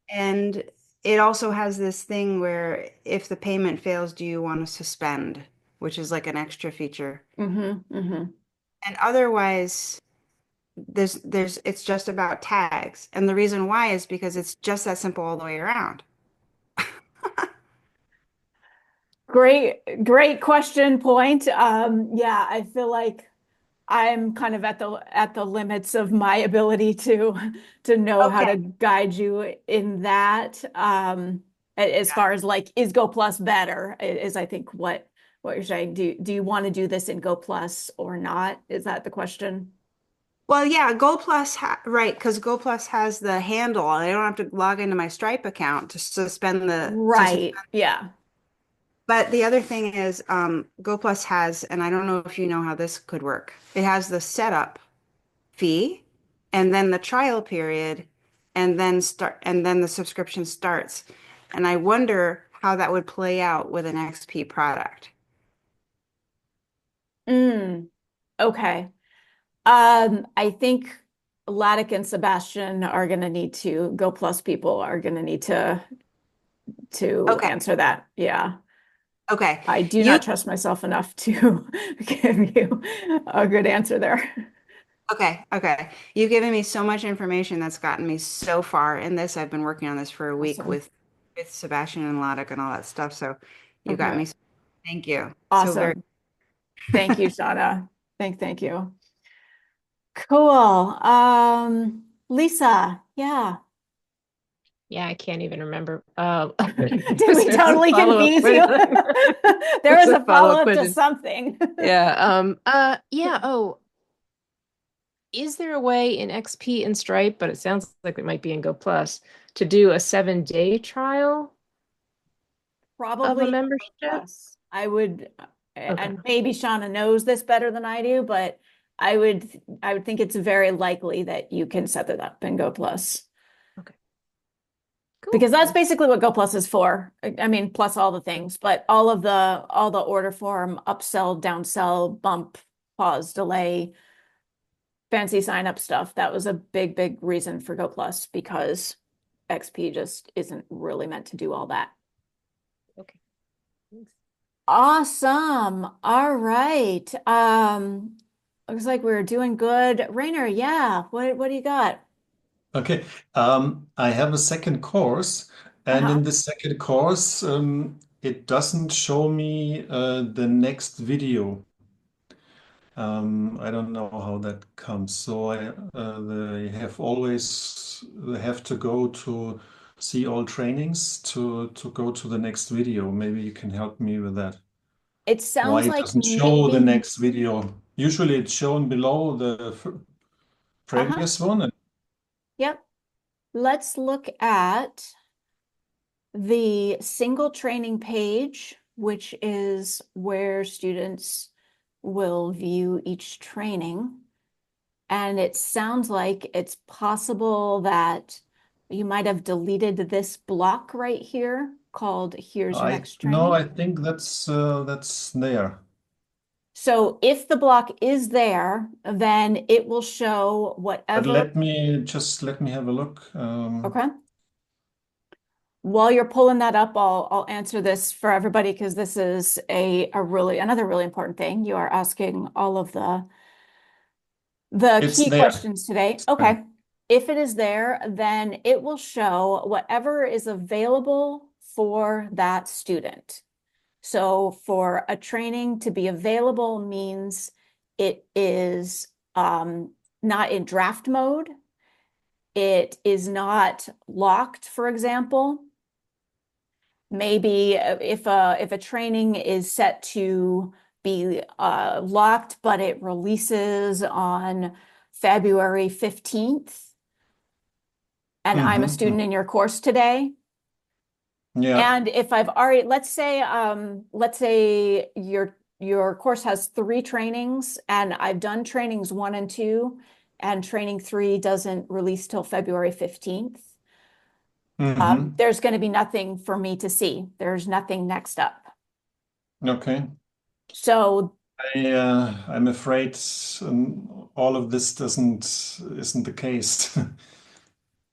and it also has this thing where if the payment fails, do you want to suspend, which is like an extra feature. Mm-hmm. Mm-hmm. And otherwise, it's just about tags. And the reason why is because it's just that simple all the way around. Great question, point. Yeah, I feel like I'm kind of at the limits of my ability to know how Okay. to guide you in that. As far as like, is Go Plus better? Is I think what you're saying. Do you want to do this in Go Plus or not? Is that the question? Well, yeah, Go Plus, right, because Go Plus has the handle. I don't have to log into my Stripe account to Right. Yeah. But the other thing is, Go Plus has, and I don't know if you know how this could work. It has the setup fee, and then the trial period, and then the subscription starts. And I wonder how that would play out with an XP product. Mm, okay. I think Laddick and Sebastian are going to need to Go Plus people are going to need to Okay. answer that. Yeah. Okay. I do You not trust myself enough to give you a good answer there. okay. You've given me so much information that's gotten me so far in this. I've been working on this for a week Awesome. with Sebastian and Laddick and all that stuff. So you got Okay. me. Thank you. So very Awesome. Thank you, Shauna. Thank you. Cool. Lisa, yeah. Yeah, I can't even remember. Did we There's a totally follow-up confuse you? question. There There's was a a follow-up follow-up to question. something. Yeah. Yeah. Oh, is there a way in XP and Stripe, but it sounds like it might be in Go Plus, to do a 7-day trial of a Probably membership? yes. I would, Okay. and maybe Shauna knows this better than I do, but I would think it's very likely that you can set it up in Go Plus. Okay. Cool. Because that's basically what Go Plus is for. I mean, plus all the things, but all the order form, upsell, downsell, bump, pause, delay, fancy sign up stuff. That was a big, big reason for Go Plus because XP just isn't really meant to do all that. Okay. Thanks. Awesome. All right. Looks like we're doing good. Rainer, yeah. What do you got? Okay, I have a second course, and Uh-huh. in this second course, it doesn't show me the next video. I don't know how that comes. So they have to go to see all trainings to go to the next video. Maybe you can help me with that. It Why sounds it like doesn't show the maybe, next video? Usually it's shown below the uh-huh. previous one. Yep. Let's look at the single training page, which is where students will view each training. And it sounds like it's possible that you might have deleted this block right here called Here's Your I Next no, Training. I think that's there. So if the block is there, then it will show But whatever. let me have a look. Okay. While you're pulling that up, I'll answer this for everybody because this is another really important thing. You are asking all of the It's key there. questions today. It's there. Okay. If it is there, then it will show whatever is available for that student. So for a training to be available means it is not in draft mode. It is not locked, for example. Maybe if a training is set to be locked, but it releases on February 15th, and I'm a Mm-hmm. student in your course today, Yeah. and if I've already, let's say your course has 3 trainings, and I've done trainings 1 and 2, and training 3 doesn't release till February 15th. Mm-hmm. There's going to be nothing for me to see. There's nothing next up. Okay. So I'm afraid all of this doesn't isn't the case.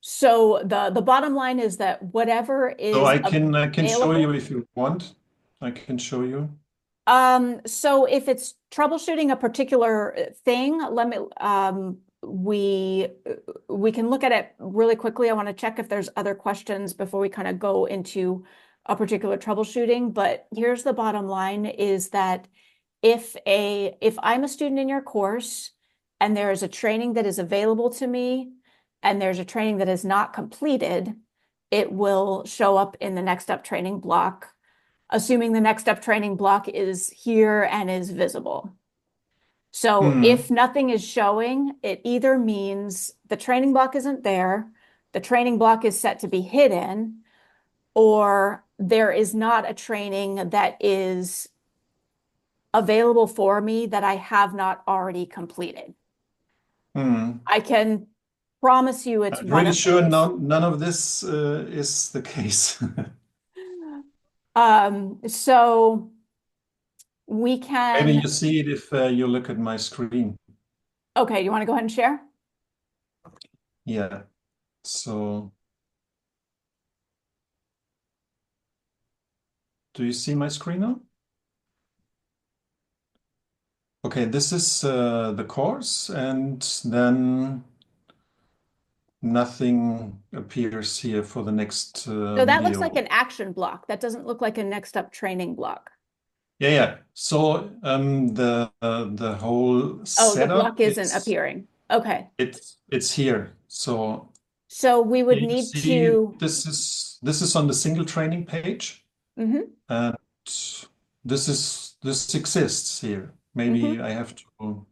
So the bottom line is that whatever So is I can show available. you if you want. I can show you. So if it's troubleshooting a particular thing, we can look at it really quickly. I want to check if there's other questions before we kind of go into a particular troubleshooting. But here's the bottom line is that if I'm a student in your course and there is a training that is available to me and there's a training that is not completed, it will show up in the next up training block, assuming the next up training block is here and is visible. So Hmm. if nothing is showing, it either means the training block isn't there, the training block is set to be hidden, or there is not a training that is available for me that I have not already completed. Hmm. I can promise you it's I'm one really of sure these. none of this is the case. So we Maybe can, you see it if you look at my screen. okay, you want to go ahead and share? Yeah. So do you see my screen now? Okay, this is the course, and then nothing appears here for the next So that looks like video. an action block. That doesn't look like a next up training block. Yeah, yeah. So the whole Oh, the setup block isn't appearing. Okay. it's here. So So we would you need see to, this is on the single training page, mhm, and this exists here. Maybe mhm. I have to.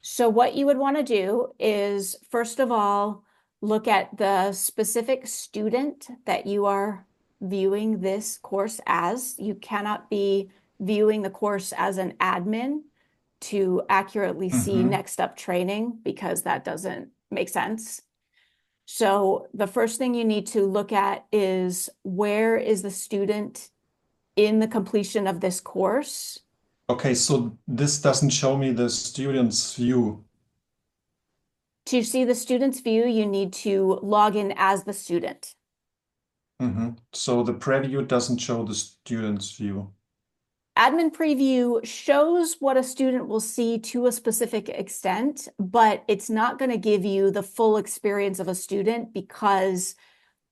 So what you would want to do is, first of all, look at the specific student that you are viewing this course as. You cannot be viewing the course as an admin to accurately see next up training because that doesn't make sense. So the first thing you need to look at is where is the student in the completion of this course? Okay, so this doesn't show me the student's view. To see the student's view, you need to log in as the student. So the preview doesn't show the student's view. Admin preview shows what a student will see to a specific extent, but it's not going to give you the full experience of a student because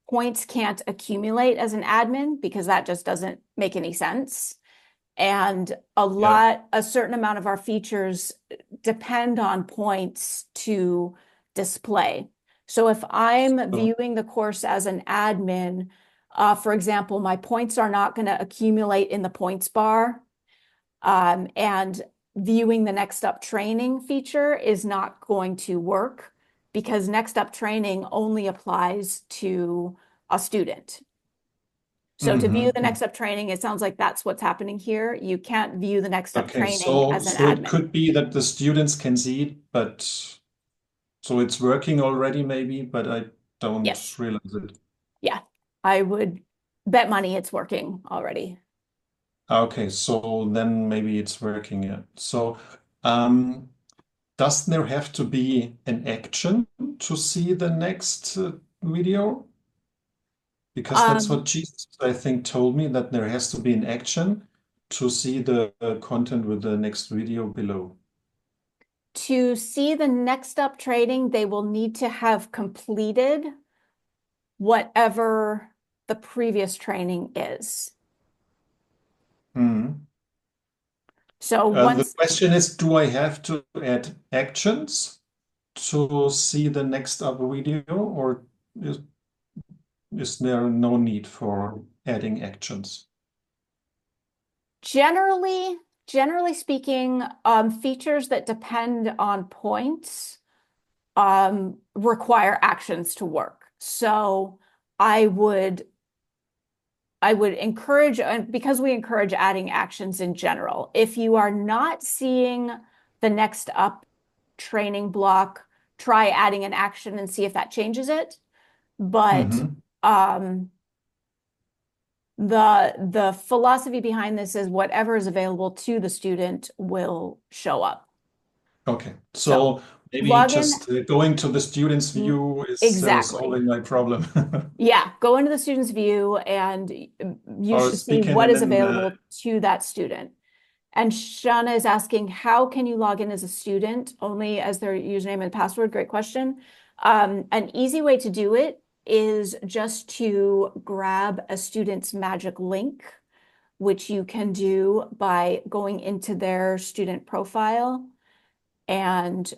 points can't accumulate as an admin because that just doesn't make any sense. And a certain amount of our features depend on points to display. So if I'm viewing the course as an admin, for example, my points are not going to accumulate in the points bar. And viewing the next up training feature is not going to work because next up training only applies to a student. So to view the next up training, it sounds like that's what's happening here. You can't view the next up Okay, training as an so it admin. could be that the students can see it, but so it's working already maybe, but I don't Yes. realize it. Yeah, I would bet money it's working already. Okay, so then maybe it's working, yeah. So does there have to be an action to see the next video? Because that's what Jesus, I think, told me, that there has to be an action to see the content with the next video below. To see the next up training, they will need to have completed whatever the previous training is. So The once question is, do I have to add actions to see the next up video, or is there no need for adding actions? generally speaking, features that depend on points require actions to work. So I would encourage, and because we encourage adding actions in general, if you are not seeing the next up training block, try adding an action and see if that changes it. But the philosophy behind this is whatever is available to the student will show up. Okay, So so maybe log in. just going to the student's view is Exactly. solving my problem. Yeah, go into the student's view and you Or should see speaking what and is then available to that student. And Shauna is asking, how can you log in as a student only as their username and password? Great question. An easy way to do it is just to grab a student's magic link, which you can do by going into their student profile and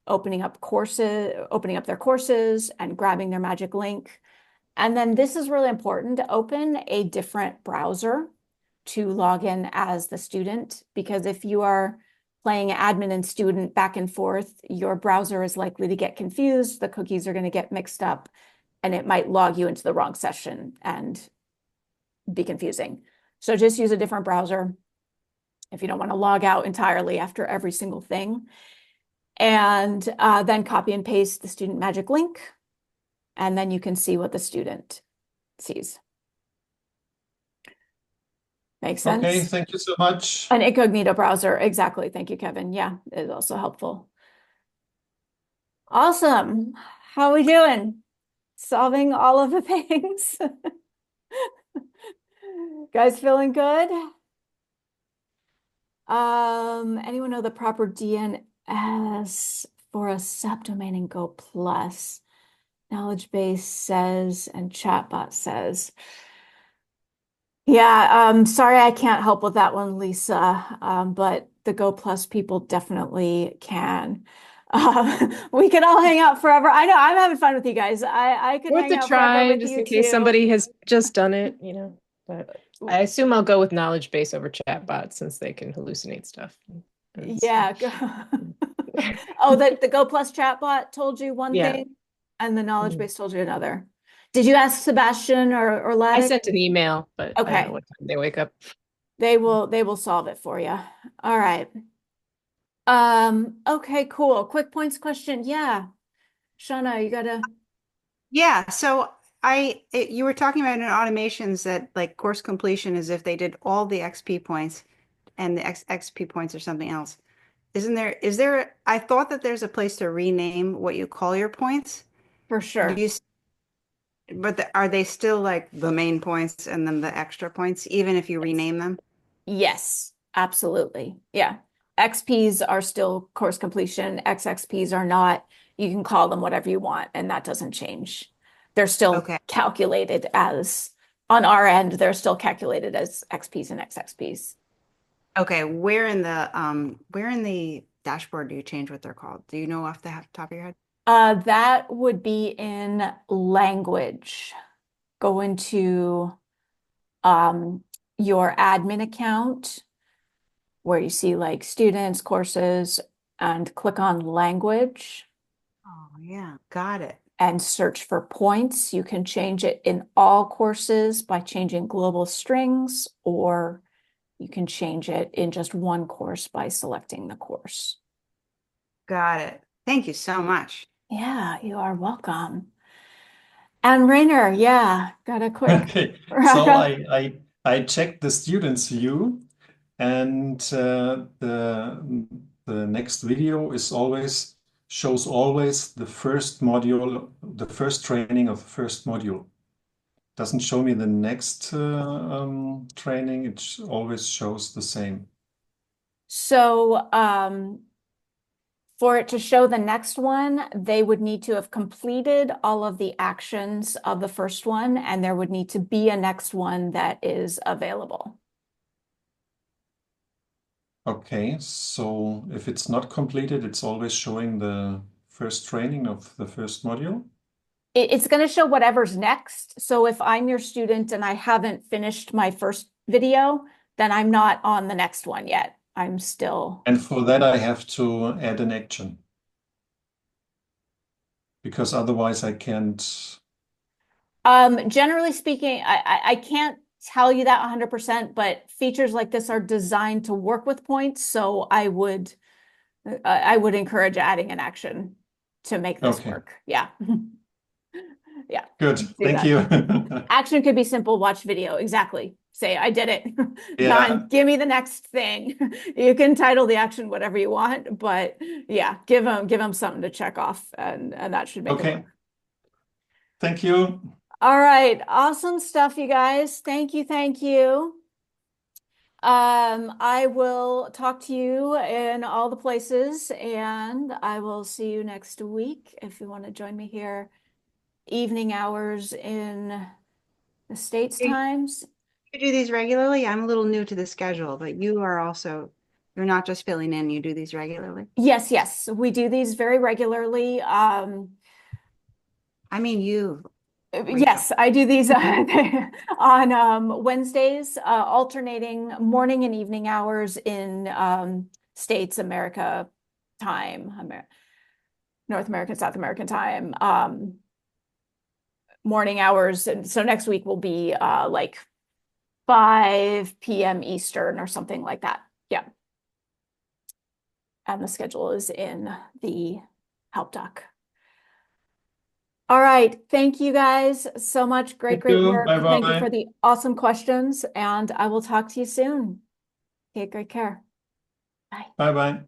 opening up their courses and grabbing their magic link. And then this is really important to open a different browser to log in as the student, because if you are playing admin and student back and forth, your browser is likely to get confused, the cookies are going to get mixed up, and it might log you into the wrong session and be confusing. So just use a different browser if you don't want to log out entirely after every single thing. And then copy and paste the student magic link, and then you can see what the student sees. Makes sense? Okay, thank you so much. An incognito browser, exactly. Thank you, Kevin. Yeah, it's also helpful. Awesome. How are we doing? Solving all of the things? Guys feeling good? Anyone know the proper DNS for a subdomain in Go Plus? Knowledge base says, and chatbot says. Yeah, sorry I can't help with that one, Lisa. But the Go Plus people definitely can. We could all hang out forever. I know I'm having fun with you guys. I could Worth hang a out forever try, with just you in case too. somebody has just done it, you know. But I assume I'll go with knowledge base over chatbot since they can hallucinate stuff. Yeah. Oh, the Go Plus chatbot told you one Yeah. thing? And the knowledge base told you another. Did you ask Sebastian or I Laddick? sent an email, but I don't Okay. know what time they wake up. They will solve it for you. All right. Okay, cool. Quick points question. Yeah. Shauna, you gotta. Yeah, so you were talking about in automations that like course completion is if they did all the XP points and the XP points or something else. I thought that there's a place to rename what you call your points. For Do sure. you, are they still like the main points and then the extra points, even if you rename them? Yes, absolutely. Yeah. XPs are still course completion. XXPs are not. You can call them whatever you want, and that doesn't change. They're still Okay. calculated as, on our end, they're still calculated as XPs and XXPs. Okay, where in the dashboard do you change what they're called? Do you know off the top of your head? That would be in language. Go into um, your admin account where you see like students, courses, and click on language Oh, yeah, got it. and search for points. You can change it in all courses by changing global strings, or you can change it in just one course by selecting the course. Got it. Thank you so much. Yeah, you are welcome. And Rainer, yeah, got a quick Okay, wrap so up. I checked the students view, and the next video is always shows always the first module, the first training of the first module. Doesn't show me the next training. It always shows the same. So, for it to show the next one, they would need to have completed all of the actions of the first one, and there would need to be a next one that is available. Okay, so if it's not completed, it's always showing the first training of the first module. It's going to show whatever's next. So if I'm your student and I haven't finished my first video, then I'm not on the next one yet. I'm still. And for that, I have to add an action because otherwise I can't. Generally speaking, I can't tell you that 100%, but features like this are designed to work with points. So I would encourage adding an action to make this Okay, work. Yeah. Yeah. good. Do Thank that. you. Action could be simple, watch video. Exactly. Say, I did it. Yeah. Done. Give me the next thing. You can title the action whatever you want, but yeah, give them something to check off, and that should make it Okay. work. Thank you. All right. Awesome stuff, you guys. Thank you. Thank you. I will talk to you in all the places, and I will see you next week if you want to join me here. Evening hours in the States You times. you do these regularly? I'm a little new to the schedule, but you're not just filling in, you do these regularly. Yes, yes, we do these very regularly. I mean, Rachel. Yes, I do these on Wednesdays, alternating morning and evening hours in States America time, North American, South American time, morning hours. And so next week will be like 5 p.m. Eastern or something like that. Yeah. And the schedule is in the help doc. All right. Thank you guys so much. Great, Thank great you. work. Thank you for Bye-bye. the awesome questions, and I will talk to you soon. Take great care. Bye. Bye-bye.